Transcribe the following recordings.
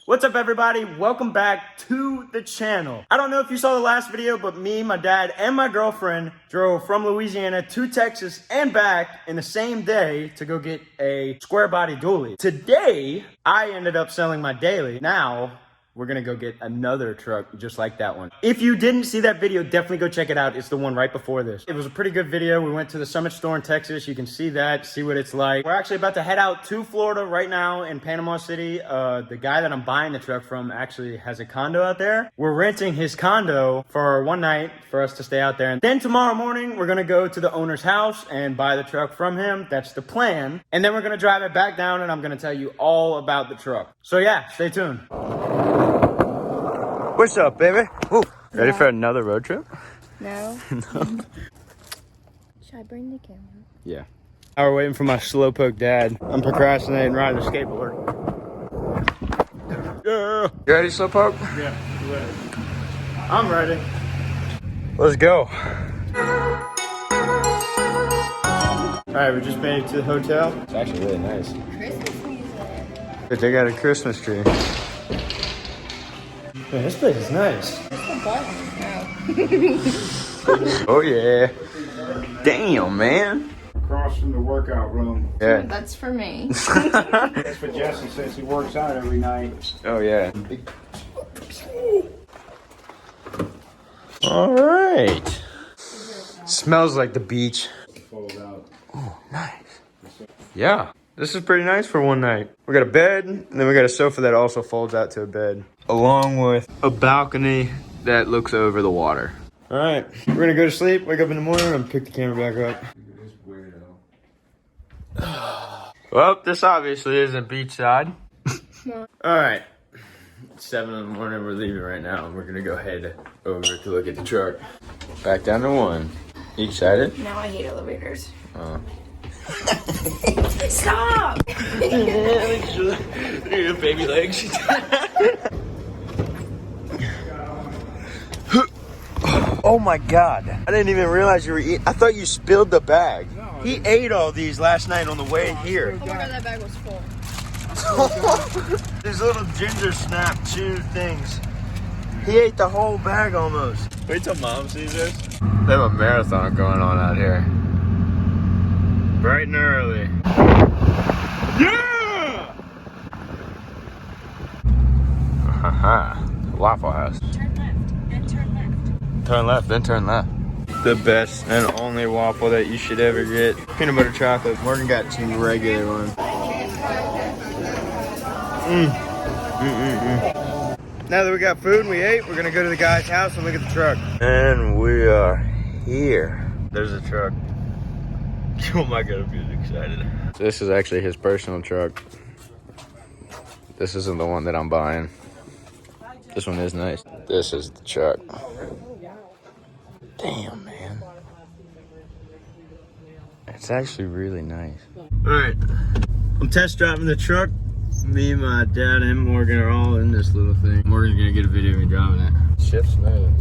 What's up, everybody? Welcome back to the channel. I don't know if you saw the last video, but me, my dad, and my girlfriend drove from Louisiana to Texas and back in the same day to go get a Squarebody Dually. Today, I ended up selling my daily. Now, we're gonna go get another truck just like that one. If you didn't see that video, definitely go check it out. It's the one right before this. It was a pretty good video. We went to the Summit store in Texas. You can see that, see what it's like. We're actually about to head out to Florida right now in Panama City. The guy that I'm buying the truck from actually has a condo out there. We're renting his condo for one night for us to stay out there. And then tomorrow morning, we're gonna go to the owner's house and buy the truck from him. That's the plan. And then we're gonna drive it back down and I'm gonna tell you all about the truck. So yeah, stay tuned. What's up, baby? Ooh, ready for another road trip? No. No. Should I bring the camera? Yeah. Now we're waiting for my slowpoke dad. I'm procrastinating riding the skateboard. Yeah. You ready, slowpoke? Yeah, ready. I'm ready. Let's go. All right, we just made it to the hotel. It's actually really nice. Christmas music. But they got a Christmas tree. Man, this place is nice. What's the button? Oh yeah. Damn, man. Across from the workout room. Yeah. That's for me. That's what Jesse says he works out every night. Oh yeah. All right. Smells like the beach. Fold out. Oh, nice. Yeah, this is pretty nice for one night. We got a bed, and then we got a sofa that also folds out to a bed, along with a balcony that looks over the water. All right, we're gonna go to sleep, wake up in the morning, and pick the camera back up. This weirdo. Well, this obviously isn't beachside. All right, it's 7 in the morning, we're leaving right now, and we're gonna go head over to look at the truck. Back down to 1. You excited? Now I hate elevators. Stop! Baby legs. Oh my god. I didn't even realize you were eating. I thought you spilled the bag. No, he ate all these last night on the way here. Oh my god, that bag was full. These little ginger snap chew things. He ate the whole bag almost. Wait till mom sees this. They have a marathon going on out here. Bright and early. Yeah! Haha. Waffle House. Turn left, then turn left. Turn left, then turn left. The best and only waffle that you should ever get. Peanut butter chocolate. Morgan got some regular ones. Now that we got food and we ate, we're gonna go to the guy's house and look at the truck. And we are here. There's a truck. Oh my god, I'm getting excited. This is actually his personal truck. This isn't the one that I'm buying. This one is nice. This is the truck. Damn, man. It's actually really nice. Alright, I'm test driving the truck. Me, my dad, and Morgan are all in this little thing. Morgan's gonna get a video of me driving it. Shift smooth.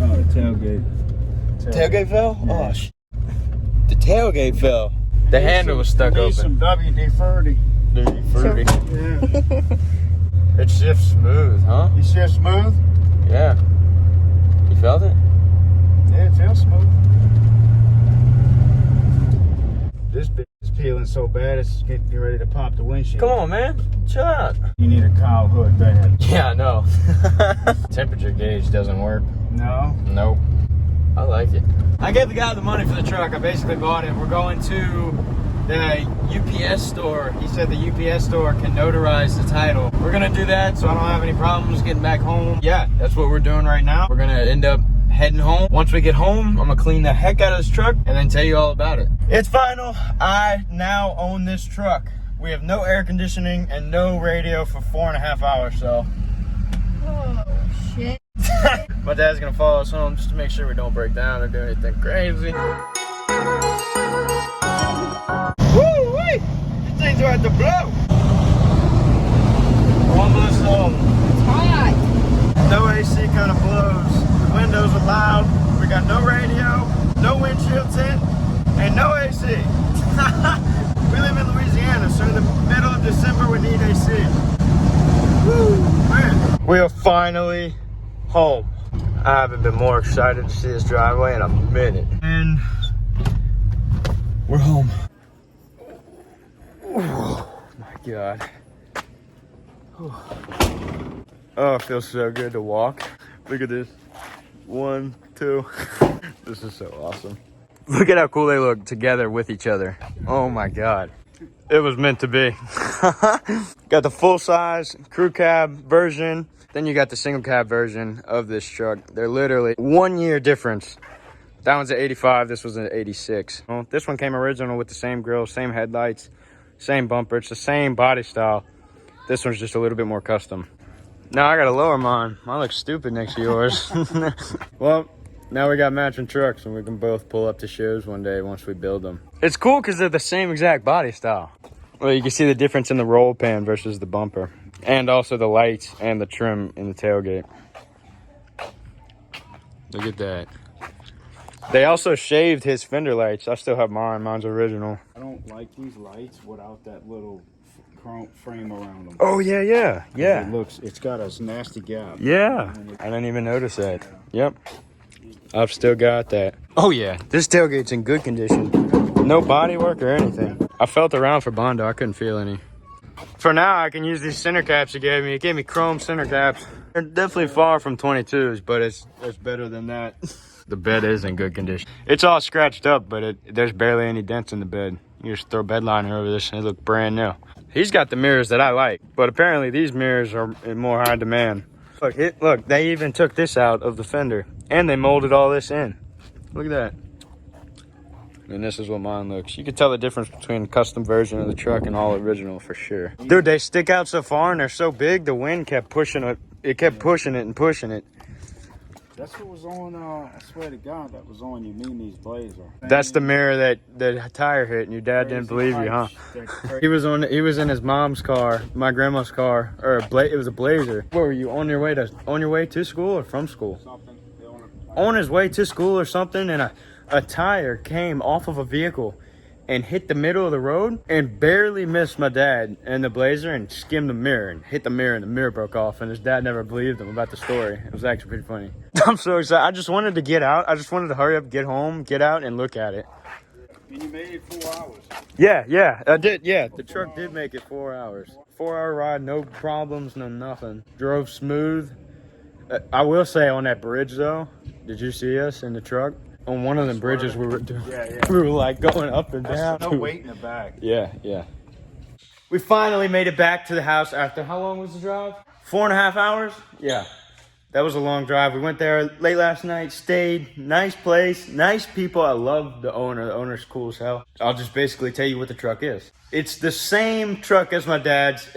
Oh, the tailgate. Tailgate fell? Yeah. Oh, the tailgate fell. The handle was stuck open. Some WD-40. WD-40. Yeah. It shifts smooth, huh? You shift smooth? Yeah. You felt it? Yeah, it feels smooth. This bitch is peeling so bad, it's getting ready to pop the windshield. Come on, man. Chill out. You need a cowl hood bad. Yeah, I know. Temperature gauge doesn't work. No? Nope. I like it. I gave the guy the money for the truck. I basically bought it. We're going to the UPS store. He said the UPS store can notarize the title. We're gonna do that so I don't have any problems getting back home. Yeah, that's what we're doing right now. We're gonna end up heading home. Once we get home, I'm gonna clean the heck out of this truck and then tell you all about it. It's final. I now own this truck. We have no air conditioning and no radio for 4.5 hours, so. Oh, shit. My dad's gonna follow us home just to make sure we don't break down or do anything crazy. Woo-wee! These things are at the blow. We're almost home. It's hot. No AC kind of blows. The windows are loud. We got no radio, no windshield tint, and no AC. We We are finally home. I haven't been more excited to see this driveway in a minute. And we're home. Oh my God. Oh, it feels so good to walk. Look at this. 1, 2. This is so awesome. Look at how cool they look together with each other. Oh my God. It was meant to be. Got the full size crew cab version. Then you got the single cab version of this truck. They're literally 1 year difference. That one's an 85, this was an 86. Well, this one came original with the same grill, same headlights, same bumper. It's the same body style. This one's just a little bit more custom. Now I gotta lower mine. Mine looks stupid next to yours. Well, now we got matching trucks and we can both pull up to shows one day once we build them. It's cool because they're the same exact body style. Well, you can see the difference in the roll pan versus the bumper. And also the lights and the trim in the tailgate. Look at that. They also shaved his fender lights. I still have mine. Mine's original. I don't like these lights without that little chrome frame around them. Oh, yeah, yeah, yeah. It's got a nasty gap. Yeah. I didn't even notice that. Yep. I've still got that. Oh, yeah. This tailgate's in good condition. No body work or anything. I felt around for Bondo. I couldn't feel any. For now, I can use these center caps it gave me. It gave me chrome center caps. They're definitely far from 22s, but it's better than that. The bed is in good condition. It's all scratched up, but there's barely any dents in the bed. You just throw a bed liner over this and it looks brand new. He's got the mirrors that I like, but apparently these mirrors are in more high demand. Look, they even took this out of the fender and they molded all this in. Look at that. And this is what mine looks. You can tell the difference between custom version of the truck and all original for sure. Dude, they stick out so far and they're so big, the wind kept pushing it. It kept pushing it and pushing it. That's what was on, I swear to God, that was on your Mimi's Blazer. That's the mirror that the tire hit and your dad didn't believe you, huh? He was in his mom's car, my grandma's car, or it was a Blazer. Where were you, on your way to school or from school? On his way to school or something, and a tire came off of a vehicle and hit the middle of the road and barely missed my dad and the Blazer and skimmed the mirror and hit the mirror and the mirror broke off, and his dad never believed him about the story. It was actually pretty funny. I'm so excited. I just wanted to get out. I just wanted to hurry up, get home, get out and look at it. And you made it 4 hours. Yeah, I did. Yeah, the truck did make it 4 hours. 4-hour ride, no problems, no nothing. Drove smooth. I will say on that bridge though, did you see us in the truck? On one of them bridges we were doing, we were like going up and down. No weight in the back. Yeah. We finally made it back to the house after, how long was the drive? 4.5 hours? Yeah. That was a long drive. We went there late last night, stayed, nice place, nice people. I love the owner. The owner's cool as hell. I'll just basically tell you what the truck is. It's the same truck as my dad's,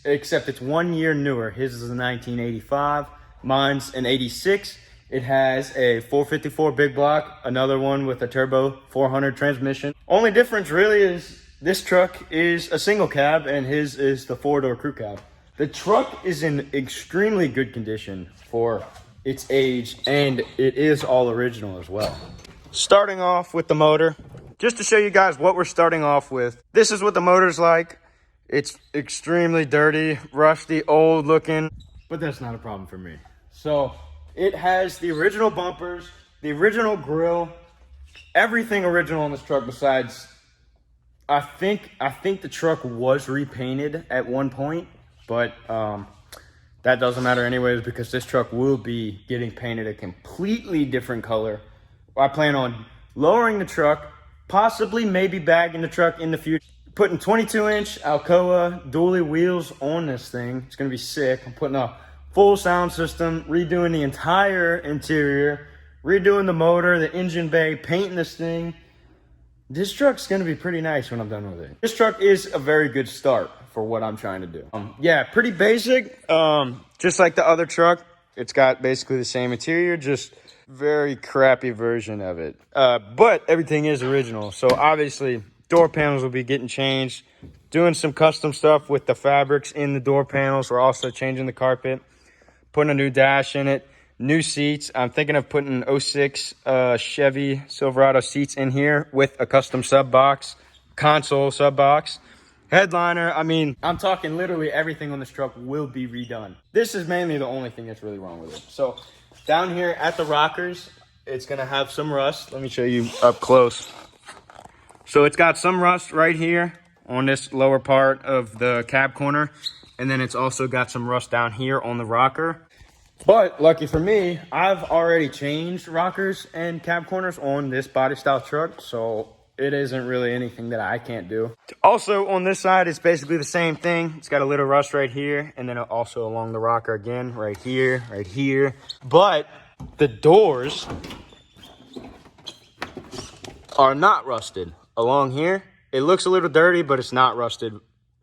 except it's 1 year newer. His is a 1985, mine's an 86. It has a 454 big block, another one with a turbo 400 transmission. Only difference really is this truck is a single cab and his is the 4-door crew cab. The truck is in extremely good condition for its age, and it is all original as well. Starting off with the motor, just to show you guys what we're starting off with. This is what the motor's like. It's extremely dirty, rusty, old looking, but that's not a problem for me. So it has the original bumpers, the original grille, everything original in this truck besides, I think the truck was repainted at one point, but that doesn't matter anyways because this truck will be getting painted a completely different color. I plan on lowering the truck, possibly maybe bagging the truck in the future, putting 22-inch Alcoa dually wheels on this thing. It's gonna be sick. I'm putting a full sound system, redoing the entire interior, redoing the motor, the engine bay, painting this thing. This truck's gonna be pretty nice when I'm done with it. This truck is a very good start for what I'm trying to do. Yeah, pretty basic, just like the other truck. It's got basically the same interior, just very crappy version of it. But everything is original. So obviously door panels will be getting changed, doing some custom stuff with the fabrics in the door panels. We're also changing the carpet, putting a new dash in it, new seats. I'm thinking of putting 06 Chevy Silverado seats in here with a custom sub box, console sub box. Headliner, I mean, I'm talking literally everything on this truck will be redone. This is mainly the only thing that's really wrong with it. So down here at the rockers, it's gonna have some rust. Let me show you up close. So it's got some rust right here on this lower part of the cab corner. And then it's also got some rust down here on the rocker. But lucky for me, I've already changed rockers and cab corners on this body style truck. So it isn't really anything that I can't do. Also on this side, it's basically the same thing. It's got a little rust right here. And then also along the rocker again, right here, right here. But the doors are not rusted. Along here, it looks a little dirty, but it's not rusted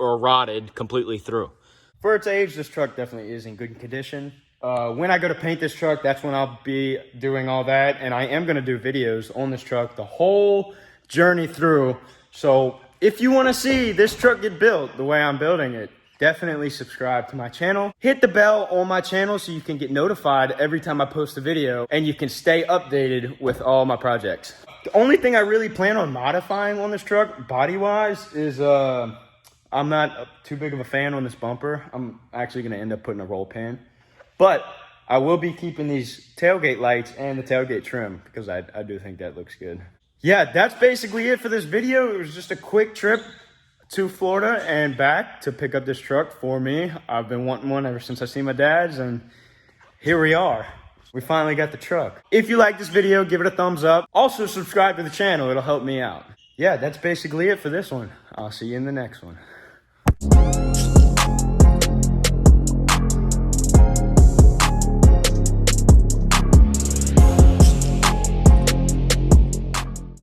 or rotted completely through. For its age, this truck definitely is in good condition. When I go to paint this truck, that's when I'll be doing all that. And I am gonna do videos on this truck the whole journey through. So if you wanna see this truck get built the way I'm building it, definitely subscribe to my channel. Hit the bell on my channel so you can get notified every time I post a video and you can stay updated with all my projects. The only thing I really plan on modifying on this truck body-wise is I'm not too big of a fan on this bumper. I'm actually gonna end up putting a roll pan. But I will be keeping these tailgate lights and the tailgate trim because I do think that looks good. Yeah, that's basically it for this video. It was just a quick trip to Florida and back to pick up this truck for me. I've been wanting one ever since I seen my dad's, and here we are. We finally got the truck. If you like this video, give it a thumbs up. Also subscribe to the channel, it'll help me out. Yeah, that's basically it for this one. I'll see you in the next one.